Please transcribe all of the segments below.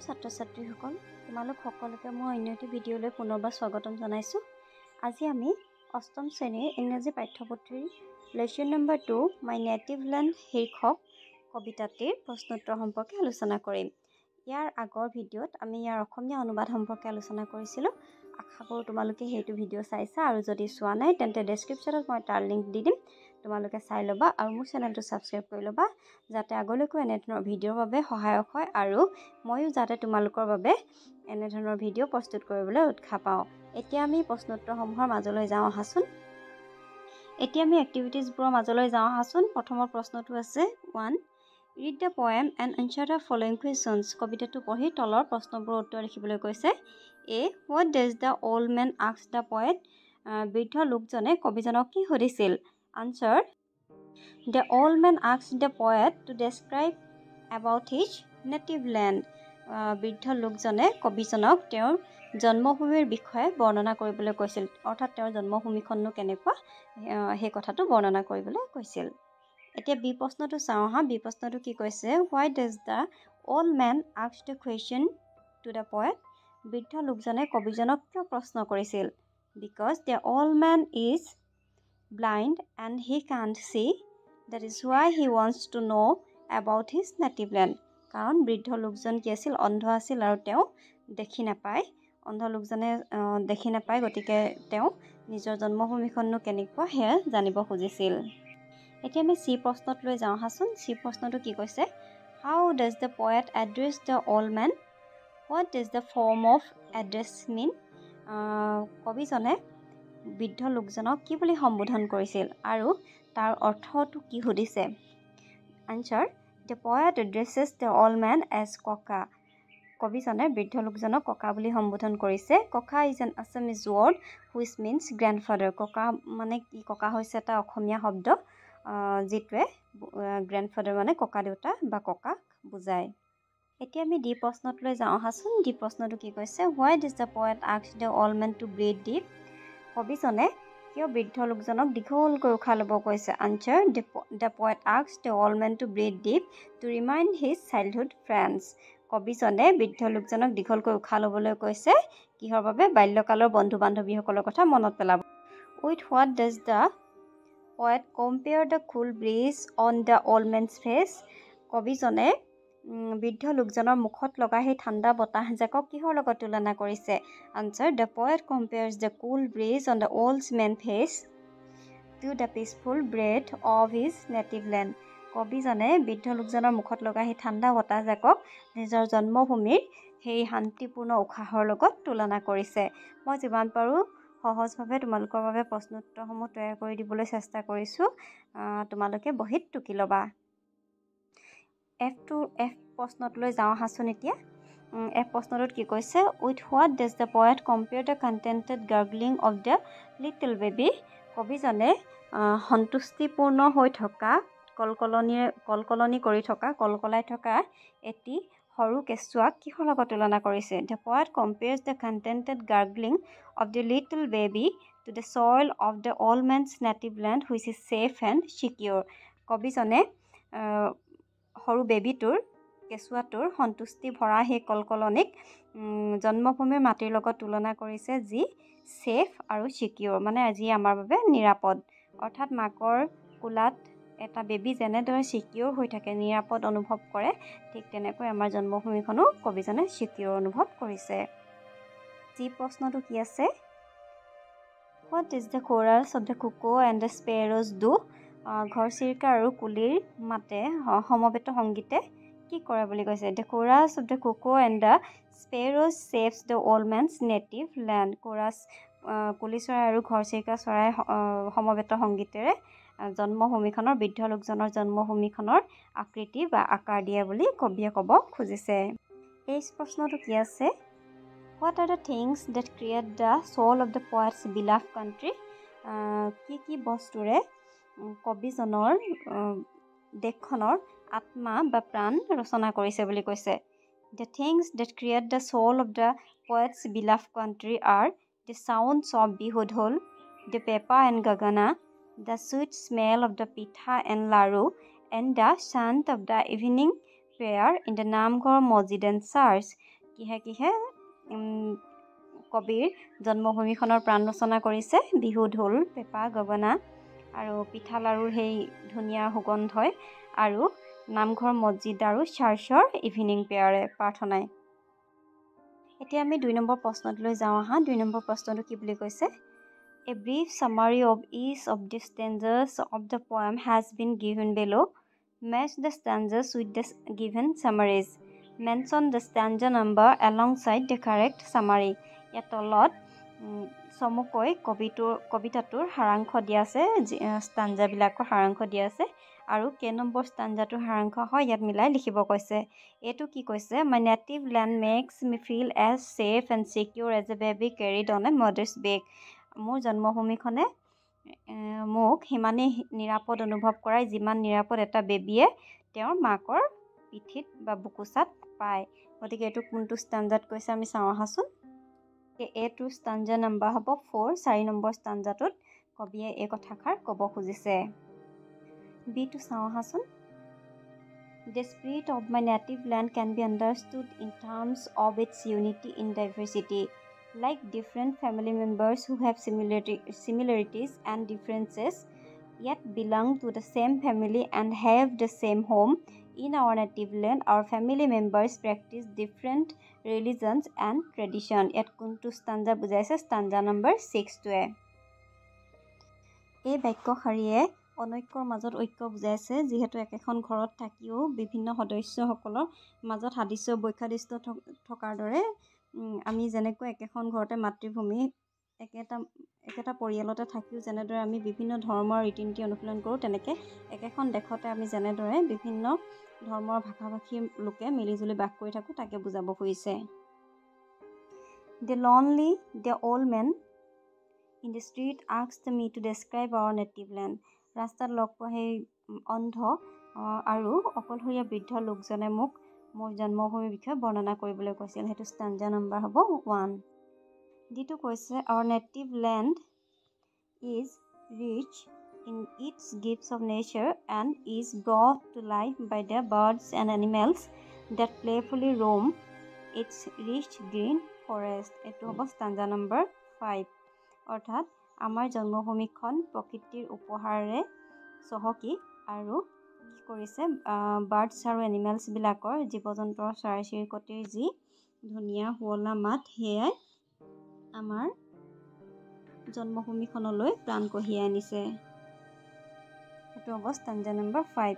ছাত্ৰ ছাত্ৰীসকল তোমালোক সকলোকে মই অন্য এটি ভিডিঅ'লৈ পুনৰবাৰ স্বাগতম জনাইছোঁ। আজি আমি অষ্টম শ্ৰেণীৰ ইংৰাজী পাঠ্যপুথিৰ লেচন নম্বৰ 2 মাই নেটিভ লেণ্ড শীৰ্ষক কবিতাটিৰ প্ৰশ্নোত্তৰ সম্পৰ্কে আলোচনা কৰিম। ইয়াৰ আগৰ ভিডিঅ'ত আমি ইয়াৰ অসমীয়া অনুবাদ সম্পৰ্কে আলোচনা কৰিছিলোঁ। আশা কৰোঁ তোমালোকে সেইটো ভিডিঅ' চাইছা, আৰু যদি চোৱা নাই তেন্তে ডেছক্ৰিপশ্যনত মই তাৰ লিংক দি দিম, তোমালোকে চাই ল'বা আৰু মোৰ চেনেলটো ছাবস্ক্ৰাইব কৰি ল'বা, যাতে আগলৈকো এনেধৰণৰ ভিডিঅ'ৰ বাবে সহায়ক হয় আৰু ময়ো যাতে তোমালোকৰ বাবে এনেধৰণৰ ভিডিঅ' প্ৰস্তুত কৰিবলৈ উৎসাহ পাওঁ। এতিয়া আমি প্ৰশ্নোত্তৰসমূহৰ মাজলৈ যাওঁ আহাচোন। এতিয়া আমি এক্টিভিটিজবোৰৰ মাজলৈ যাওঁ আহাচোন। প্ৰথমৰ প্ৰশ্নটো আছে 1. Read the poem and answer the following questions. কবিতাটো পঢ়ি তলৰ প্ৰশ্নবোৰৰ উত্তৰ লিখিবলৈ কৈছে। A. What does the old man ask the poet? বৃদ্ধ লোকজনে কবিজনক কি সুধিছিল? Answer. The old man asked the poet to describe about his native land. বৃদ্ধ লোকজনে কবিজনক তেওঁৰ জন্মভূমিৰ বিষয়ে বৰ্ণনা কৰিবলৈ কৈছিল, অৰ্থাৎ তেওঁৰ জন্মভূমিখননো কেনেকুৱা সেই কথাটো বৰ্ণনা কৰিবলৈ কৈছিল। এতিয়া বি প্ৰশ্নটো চাওঁ আহা। বি প্ৰশ্নটো কি কৈছে? Why does the old man ask the question to the poet? বৃদ্ধ লোকজনে কবিজনক কিয় প্ৰশ্ন কৰিছিল? Because the old man is blind and he can't see. That is why he wants to know about his native land. কাৰণ বৃদ্ধ লোকজন কি আছিল? অন্ধ আছিল আৰু তেওঁ দেখি নাপায়। অন্ধ লোকজনে দেখি নাপায়, গতিকে তেওঁ নিজৰ জন্মভূমিখননো কেনেকুৱা সেয়া জানিব খুজিছিল। এতিয়া আমি চি প্ৰশ্নত লৈ যাওঁ আহাচোন। চি প্ৰশ্নটো কি কৈছে? How does the poet address the old man? What does the form of address mean? কবিজনে বৃদ্ধ লোকজনক কি বুলি সম্বোধন কৰিছিল আৰু তাৰ অৰ্থটো কি সুধিছে? Answer. The poet addresses the old man as ককা. কবিজনে বৃদ্ধ লোকজনক ককা বুলি সম্বোধন কৰিছে। ককা is an Assamese word which means grandfather. ককা মানে কি? ককা হৈছে এটা অসমীয়া শব্দ যিটোৱে গ্ৰেণ্ডফাদাৰ মানে ককা দেউতা বা ককাক বুজায়। এতিয়া আমি ডি প্ৰশ্নত লৈ যাওঁ আহাচোন। ডি প্ৰশ্নটো কি কৈছে? Why does the poet ask the old man to breathe deep? কবিজনে কিয় বৃদ্ধ লোকজনক দীঘলকৈ উশাহ ল'ব কৈছে? Answer. The poet asked the old man to breathe deep to remind his childhood friends. কবিজনে বৃদ্ধ লোকজনক দীঘলকৈ উশাহ ল'বলৈ কৈছে কিহৰ বাবে? বাল্যকালৰ বন্ধু বান্ধৱীসকলৰ কথা মনত পেলাব। With what does the poet compare the cool breeze on the old man's face? কবিজনে বৃদ্ধ লোকজনৰ মুখত লগা সেই ঠাণ্ডা বতাহজাকক কিহৰ লগত তুলনা কৰিছে? Answer. The poet compares the cool breeze on the old man's face to the peaceful breath of his native land. কবিজনে বৃদ্ধ লোকজনৰ মুখত লগা সেই ঠাণ্ডা বতাহজাকক নিজৰ জন্মভূমিৰ সেই শান্তিপূৰ্ণ উশাহৰ লগত তুলনা কৰিছে। মই যিমান পাৰোঁ সহজভাৱে তোমালোকৰ বাবে প্ৰশ্নোত্তৰসমূহ তৈয়াৰ কৰি দিবলৈ চেষ্টা কৰিছোঁ। তোমালোকে বহীত টুকি ল'বা। এফ প্ৰশ্নটোলৈ যাওঁ আহাচোন এতিয়া। এফ প্ৰশ্নটোত কি কৈছে? With what does the poet compare the contented gurgling of the little baby? কবিজনে সন্তুষ্টিপূৰ্ণ হৈ থকা কলকলাই থকা এটি সৰু কেঁচুৱাক কিহৰ লগত তুলনা কৰিছে? The poet compares the contented gurgling of the little baby to the soil of the old man's native land which is safe and secure. কবিজনে সৰু কেঁচুৱাটোৰ সন্তুষ্টি ভৰা সেই কলকলনিক জন্মভূমিৰ মাটিৰ লগত তুলনা কৰিছে, যি ছেফ আৰু ছিকিউৰ, মানে যি আমাৰ বাবে নিৰাপদ। অৰ্থাৎ মাকৰ কোলাত এটা বেবী যেনেদৰে ছিকিউৰ হৈ থাকে, নিৰাপদ অনুভৱ কৰে, ঠিক তেনেকৈ আমাৰ জন্মভূমিখনো কবিজনে ছিকিউৰ অনুভৱ কৰিছে। যি প্ৰশ্নটো কি আছে? What does the chorus of the cuckoo and the sparrows do? ঘৰচিৰিকা আৰু কুলিৰ মাতে সমবেত সংগীতে কি কৰে বুলি কৈছে? The chorus of the cuckoo and the sparrows saves the old man's native land. Chorus কুলি চৰাই আৰু ঘৰচিৰিকা চৰাই সমবেত সংগীতেৰে জন্মভূমিখনৰ বৃদ্ধ লোকজনৰ জন্মভূমিখনৰ আকৃতি বা আকাৰ দিয়ে বুলি কবিয়ে ক'ব খুজিছে। এই প্ৰশ্নটো কি আছে? What are the things that create the soul of the poet's beloved country? কি বস্তুৰে কবিজনৰ দেশখনৰ আত্মা বা প্ৰাণ ৰচনা কৰিছে বুলি কৈছে? The things that create the soul of the poet's beloved country are the sounds of bihu dhol, the pepa and gagana, the sweet smell of the pitha and laru, and the chant of the evening prayer in the Namghar Mosjid and Church. কিহে কিহে কবিৰ জন্মভূমিখনৰ প্ৰাণ ৰচনা কৰিছে। বিহু ঢোল, পেঁপা, গগনা আৰু পিঠা লাড়ুৰ সেই ধুনীয়া সুগন্ধই আৰু নামঘৰ, মছজিদ আৰু চাৰ্চৰ ইভিনিং প্ৰেয়াৰে প্ৰাৰ্থনাই। এতিয়া আমি 2 নম্বৰ প্ৰশ্নটোলৈ যাওঁ আহা। 2 নম্বৰ প্ৰশ্নটো কি বুলি কৈছে? A brief summary of each of the stanzas of the poem has been given below. Match the stanzas with the given summaries. Mention the stanza number alongside the correct summary. ইয়াত তলত চমুকৈ কবিতাটোৰ সাৰাংশ দিয়া আছে, ষ্টাঞ্জাবিলাকৰ সাৰাংশ দিয়া আছে আৰু কেই নম্বৰ ষ্টাঞ্জাটোৰ সাৰাংশ হয় ইয়াত মিলাই লিখিব কৈছে। এইটো কি কৈছে? My native land makes me feel as safe and secure as a baby carried on a mother's back. মোৰ জন্মভূমিখনে মোক সিমানেই নিৰাপদ অনুভৱ কৰায় যিমান নিৰাপদ এটা বেবীয়ে তেওঁৰ মাকৰ পিঠিত বা বুকুচাত পায়। গতিকে এইটো কোনটো ষ্টাঞ্জাত কৈছে আমি চাওঁ আহাচোন। এইটোৰ ষ্টাঞ্জা নাম্বাৰ হ'ব 4। 4 নম্বৰ ষ্টাঞ্জাটোত কবিয়ে এই কথাষাৰ ক'ব খুজিছে। বিটো চাওঁ আহাচোন। The spirit of my native land can be understood in terms of its unity in diversity. Like different family members who have similarities and differences, yet belong to the same family and have the same home. In our native land, our family members practice different religions and tradition. Yet kuntu stanza bujaise? Stanza number 6টোৱে। এই বাক্যশাৰীয়ে অনৈক্যৰ মাজত ঐক্য বুজাইছে, যিহেতু একেখন ঘৰত থাকিও বিভিন্ন সদস্যসকলৰ মাজত সাদৃশ্য বৈসাদৃশ্য থকাৰ দৰে আমি যেনেকৈ একেখন ঘৰতে মাতৃভূমি একেটা পৰিয়ালতে থাকিও যেনেদৰে আমি বিভিন্ন ধৰ্মৰ ৰীতি নীতি অনুশীলন কৰোঁ, তেনেকৈ একেখন দেশতে আমি যেনেদৰে বিভিন্ন ধৰ্মৰ ভাষা ভাষী লোকে মিলিজুলি বাস কৰি থাকোঁ তাকে বুজাব খুজিছে। The old man in the street asked me to describe our native land. ৰাস্তাত লগ পোৱা সেই অন্ধ আৰু অকলশৰীয়া বৃদ্ধ লোকজনে মোক মোৰ জন্মভূমিৰ বিষয়ে বৰ্ণনা কৰিবলৈ কৈছিল। সেইটো ষ্টাঞ্জা নম্বৰ হ'ব 1। যিটো কৈছে our native land is rich in its gifts of nature and is brought to life by the birds and animals that playfully roam its rich green forest. এইটো হ'ব ষ্টাঞ্জা নম্বৰ 5। অৰ্থাৎ আমাৰ জন্মভূমিখন প্ৰকৃতিৰ উপহাৰেৰে চহকী আৰু কি কৰিছে বাৰ্ডছ আৰু এনিমেলছবিলাকৰ জীৱ জন্তুৰ চৰাই চিৰিকটিৰ যি ধুনীয়া শুৱলা মাত সেয়াই আমাৰ জন্মভূমিখনলৈ প্ৰাণ কঢ়িয়াই আনিছে। সেইটো হ'ব ষ্টাঞ্জা নম্বৰ 5।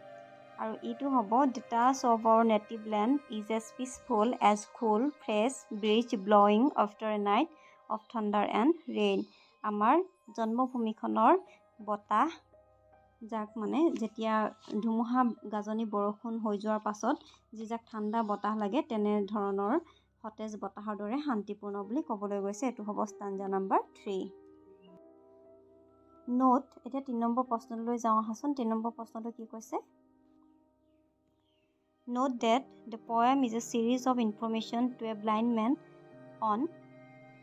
আৰু ইটো হ'ব The touch of our native land is as peaceful as cool, fresh breeze blowing after a night of thunder and rain. আমাৰ জন্মভূমিখনৰ বতাহ যাক মানে যেতিয়া ধুমুহা গাজনি বৰষুণ হৈ যোৱাৰ পাছত যিজাক ঠাণ্ডা বতাহ লাগে তেনেধৰণৰ সতেজ বতাহৰ দৰে শান্তিপূৰ্ণ বুলি ক'বলৈ গৈছে। এইটো হ'ব ষ্টাঞ্জা নম্বৰ 3। নোট। এতিয়া 3 নম্বৰ প্ৰশ্নলৈ যাওঁ আহাচোন। 3 নম্বৰ প্ৰশ্নটো কি কৈছে? Note that the poem is a series of information to a blind man on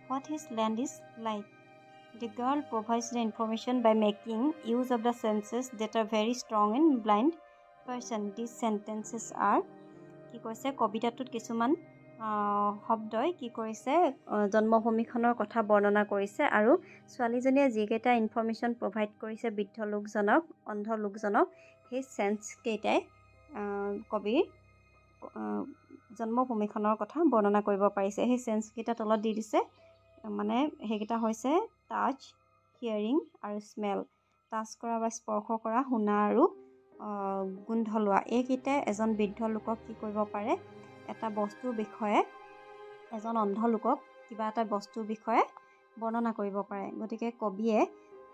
what his land is like. The girl provides the information by making use of the senses that are very strong in blind person. These sentences are কি কৈছে কবিতাটোত কিছুমান শব্দই কি কৰিছে জন্মভূমিখনৰ কথা বৰ্ণনা কৰিছে আৰু ছোৱালীজনীয়ে যিকেইটা ইনফৰ্মেশ্যন প্ৰভাইড কৰিছে বৃদ্ধ লোকজনক অন্ধ লোকজনক সেই চেন্সকেইটাই কবিৰ জন্মভূমিখনৰ কথা বৰ্ণনা কৰিব পাৰিছে। সেই চেন্সকেইটা তলত দি দিছে, মানে সেইকেইটা হৈছে টাচ, হিয়াৰিং আৰু স্মেল। টাচ কৰা বা স্পৰ্শ কৰা, শুনা আৰু গোন্ধ লোৱা। এইকেইটাই এজন বৃদ্ধ লোকক কি কৰিব পাৰে? এটা বস্তুৰ বিষয়ে এজন অন্ধ লোকক কিবা এটা বস্তুৰ বিষয়ে বৰ্ণনা কৰিব পাৰে। গতিকে কবিয়ে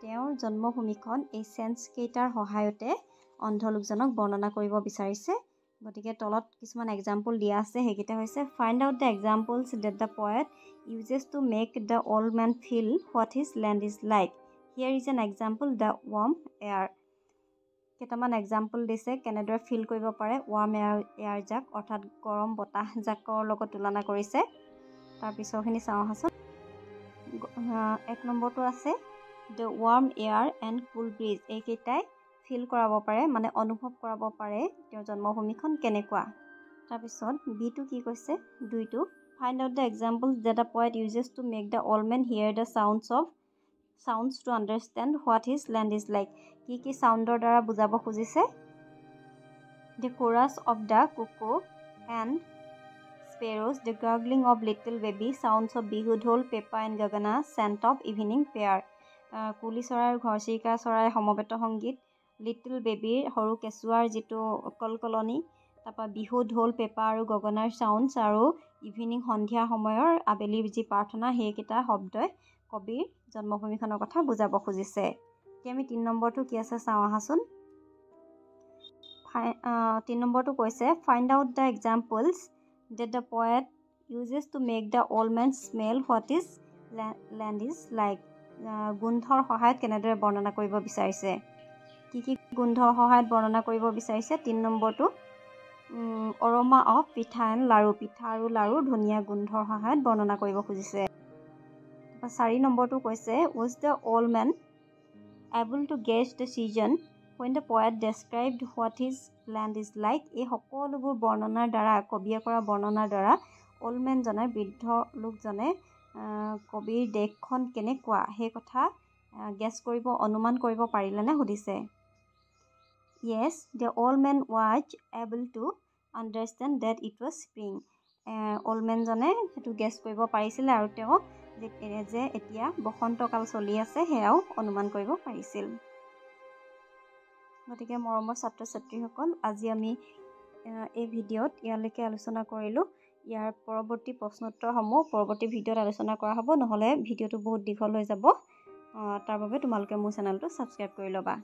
তেওঁৰ জন্মভূমিখন এই চেন্সকেইটাৰ সহায়তে অন্ধ লোকজনক বৰ্ণনা কৰিব বিচাৰিছে। গতিকে তলত কিছুমান এক্সাম্পল দিয়া আছে, সেইকেইটা হৈছে find out the examples that the poet uses to make the old man feel what his land is like. Here is an example, the warm air. কেইটামান এক্সাম্পল দিছে কেনেদৰে ফিল কৰিব পাৰে ৱাৰ্ম এয়াৰ জাক, অৰ্থাৎ গৰম বতাহ জাকৰ লগত তুলনা কৰিছে। তাৰপিছৰখিনি চাওঁ আহাচোন। 1 নম্বৰটো আছে the warm air and cool bridge. এইকেইটাই ফিল কৰাব পাৰে, মানে অনুভৱ কৰাব পাৰে তেওঁৰ জন্মভূমিখন কেনেকুৱা। তাৰপিছত বিটো কি কৈছে? 2টো Find out the examples that a poet uses to make the old man hear the sounds to understand what his land is like. কি সাউন্ডৰ দ্বাৰা বুজাব খুজিছে? The chorus of the cuckoo and sparrows, the gurgling of little baby, sounds of bihu dhol, pepa and gagana, scent of evening pear. কুলি চৰাইৰ ঘৰচিৰিকা চৰাই সমবেত সংগীত, লিটল বেবীৰ সৰু কেঁচুৱাৰ যিটো কলকলনি, তাৰপৰা বিহু ঢোল পেঁপা আৰু গগনাৰ চাউণ্ডছ আৰু ইভিনিং সন্ধিয়া সময়ৰ আবেলিৰ যি প্ৰাৰ্থনা সেইকেইটা শব্দই কবিৰ জন্মভূমিখনৰ কথা বুজাব খুজিছে। এতিয়া আমি 3 নম্বৰটো কি আছে চাওঁ আহাচোন। 3 নম্বৰটো কৈছে find out the examples that the poet uses to make the old man smell what his land is like. গোন্ধৰ সহায়ত কেনেদৰে বৰ্ণনা কৰিব বিচাৰিছে? কি গোন্ধৰ সহায়ত বৰ্ণনা কৰিব বিচাৰিছে? 3 নম্বৰটো অৰমা অফ পিঠা এণ্ড লাড়ু, পিঠা আৰু লাড়ুৰ ধুনীয়া গোন্ধৰ সহায়ত বৰ্ণনা কৰিব খুজিছে। 4 নম্বৰটো কৈছে was the old man able to guess the season when the poet described what his land is like. এই সকলোবোৰ বৰ্ণনাৰ দ্বাৰা কবিয়ে কৰা বৰ্ণনাৰ দ্বাৰা অল্ড মেনজনে বৃদ্ধ লোকজনে কবিৰ দেশখন কেনেকুৱা সেই কথা গেছ কৰিব অনুমান কৰিব পাৰিলেনে সুধিছে। Yes, the old man was able to understand that it was spring. Old মেনজনে সেইটো গেছ কৰিব পাৰিছিলে আৰু তেওঁ যে এতিয়া বসন্তকাল চলি আছে সেয়াও অনুমান কৰিব পাৰিছিল। গতিকে মৰমৰ ছাত্ৰ ছাত্ৰীসকল, আজি আমি এই ভিডিঅ'ত ইয়ালৈকে আলোচনা কৰিলোঁ। ইয়াৰ পৰৱৰ্তী প্ৰশ্নোত্তৰসমূহ পৰৱৰ্তী ভিডিঅ'ত আলোচনা কৰা হ'ব, নহ'লে ভিডিঅ'টো বহুত দীঘল হৈ যাব। তাৰ বাবে তোমালোকে মোৰ চেনেলটো ছাবস্ক্ৰাইব কৰি ল'বা।